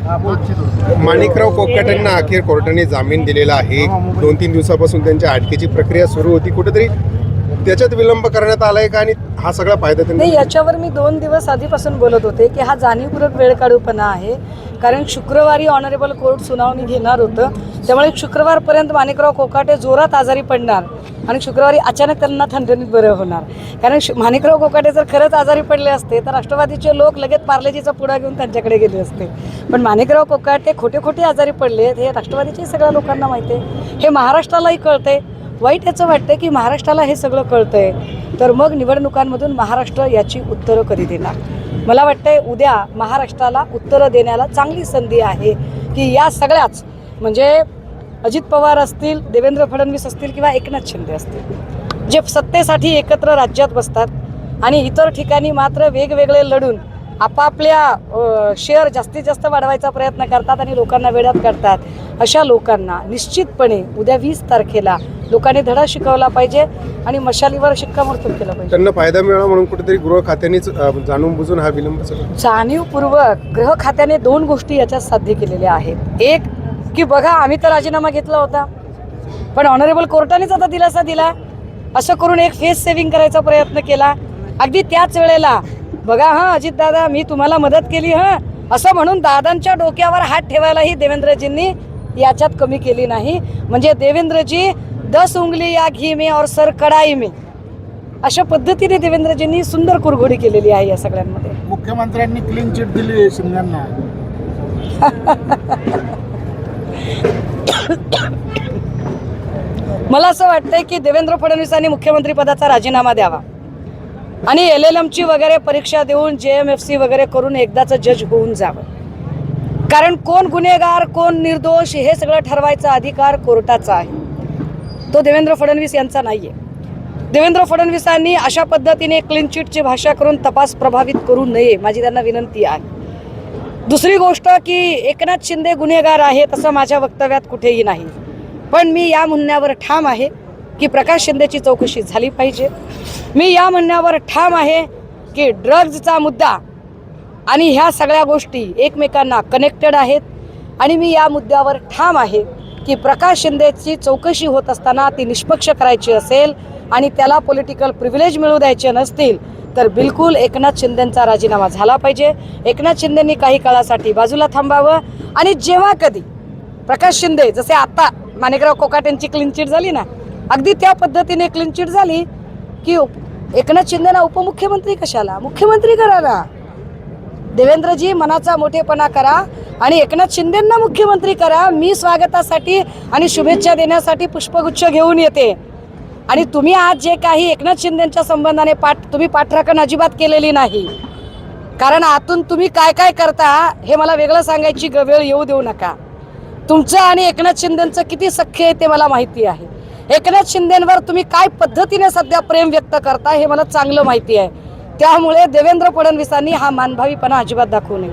माणिकराव कोकाटेंना अखेर कोर्टाने जामीन दिलेला आहे। 2-3 दिवसापासून त्यांच्या अटकेची प्रक्रिया सुरू होती, कुठेतरी त्याच्यात विलंब करण्यात आलाय का आणि हा सगळा फायदा त्यांना? नाही, याच्यावर मी 2 दिवस आधीपासून बोलत होते की हा जाणीवपूर्वक वेळ काढूपणा आहे, कारण शुक्रवारी ऑनरेबल कोर्ट सुनावणी घेणार होतं, त्यामुळे शुक्रवारपर्यंत माणिकराव कोकाटे जोरात आजारी पडणार आणि शुक्रवारी अचानक त्यांना थंडणीत बरं होणार। कारण माणिकराव कोकाटे जर खरंच आजारी पडले असते तर राष्ट्रवादीचे लोक लगेच पार्लेजीचा पुडा घेऊन त्यांच्याकडे गेले असते, पण माणिकराव कोकाटे खोटे आजारी पडले हे राष्ट्रवादीचे सगळ्या लोकांना माहिती आहे, हे महाराष्ट्रालाही कळतंय। वाईट याचं वाटतं की महाराष्ट्राला हे सगळं कळतंय, तर मग निवडणुकांमधून महाराष्ट्र याची उत्तरं कधी देणार? मला वाटतंय उद्या महाराष्ट्राला उत्तरं देण्याला चांगली संधी आहे की या सगळ्याच, म्हणजे अजित पवार असतील, देवेंद्र फडणवीस असतील किंवा एकनाथ शिंदे असतील, जे सत्तेसाठी एकत्र राज्यात बसतात आणि इतर ठिकाणी मात्र वेगवेगळे लढून आपापल्या शेअर जास्तीत जास्त वाढवायचा प्रयत्न करतात आणि लोकांना वेड्यात काढतात, अशा लोकांना निश्चितपणे उद्या 20 तारखेला लोकांनी धडा शिकवला पाहिजे आणि मशालीवर शिक्कामोर्तब केलं पाहिजे। त्यांना फायदा मिळावा म्हणून कुठेतरी गृह खात्यानेच जाणून बुजून हा विलंब जाणीवपूर्वक गृह खात्याने 2 गोष्टी याच्यात साध्य केलेल्या आहेत। एक की बघा, आम्ही तर राजीनामा घेतला होता पण ऑनरेबल कोर्टानेच आता दिलासा दिला, असं करून एक फेस सेव्हिंग करायचा प्रयत्न केला। अगदी त्याच वेळेला बघा, अजित दादा मी तुम्हाला मदत केली असं म्हणून दादांच्या डोक्यावर हात ठेवायलाही देवेंद्रजींनी याच्यात कमी केली नाही। म्हणजे देवेंद्रजी 10 उंगली या घी में और सर कढाई में, अशा पद्धतीने देवेंद्रजींनी सुंदर कुरघोडी केलेली आहे या सगळ्यांमध्ये। मुख्यमंत्र्यांनी क्लीन चिट दिली शिंदेंना। मला असं वाटतंय की देवेंद्र फडणवीसांनी मुख्यमंत्री पदाचा राजीनामा द्यावा आणि LLMची वगैरे परीक्षा देऊन JMFC वगैरे करून एकदाचं जज होऊन जावं, कारण कोण गुन्हेगार कोण निर्दोष हे सगळं ठरवायचा अधिकार कोर्टाचा आहे, तो देवेंद्र फडणवीस यांचा नाहीये। देवेंद्र फडणवीसांनी अशा पद्धतीने क्लीन चिटची भाषा करून तपास प्रभावित करू नये, माझी त्यांना विनंती आहे। दुसरी गोष्ट की एकनाथ शिंदे गुन्हेगार आहेत असं माझ्या वक्तव्यात कुठेही नाही, पण मी या म्हणण्यावर ठाम आहे की प्रकाश शिंदेची चौकशी झाली पाहिजे। मी या म्हणण्यावर ठाम आहे की ड्रग्जचा मुद्दा आणि ह्या सगळ्या गोष्टी एकमेकांना कनेक्टेड आहेत आणि मी या मुद्द्यावर ठाम आहे की प्रकाश शिंदेची चौकशी होत असताना ती निष्पक्ष करायची असेल आणि त्याला पॉलिटिकल प्रिव्हिलेज मिळू द्यायचे नसतील तर बिलकुल एकनाथ शिंदेंचा राजीनामा झाला पाहिजे। एकनाथ शिंदेंनी काही काळासाठी बाजूला थांबावं आणि जेव्हा कधी प्रकाश शिंदे, जसे आता माणिकराव कोकाटेंची क्लीन चिट झाली ना, अगदी त्या पद्धतीने क्लीन चिट झाली की एकनाथ शिंदेना उपमुख्यमंत्री कशाला, मुख्यमंत्री करा ना। देवेंद्रजी मनाचा मोठेपणा करा आणि एकनाथ शिंदेंना मुख्यमंत्री करा। मी स्वागतासाठी आणि शुभेच्छा देण्यासाठी पुष्पगुच्छ घेऊन येते आणि तुम्ही आज जे काही एकनाथ शिंदेंच्या संबंधाने तुम्ही पाठराखण अजिबात केलेली नाही, कारण आतून तुम्ही काय काय करता हे मला वेगळं सांगायची वेळ येऊ देऊ नका। तुमचं आणि एकनाथ शिंदेंचं किती सख्य आहे ते मला माहिती आहे। एकनाथ शिंदेंवर तुम्ही काय पद्धतीने सध्या प्रेम व्यक्त करता हे मला चांगलं माहिती आहे, त्यामुळे देवेंद्र फडणवीसांनी हा मानभावीपणा अजिबात दाखवू नये।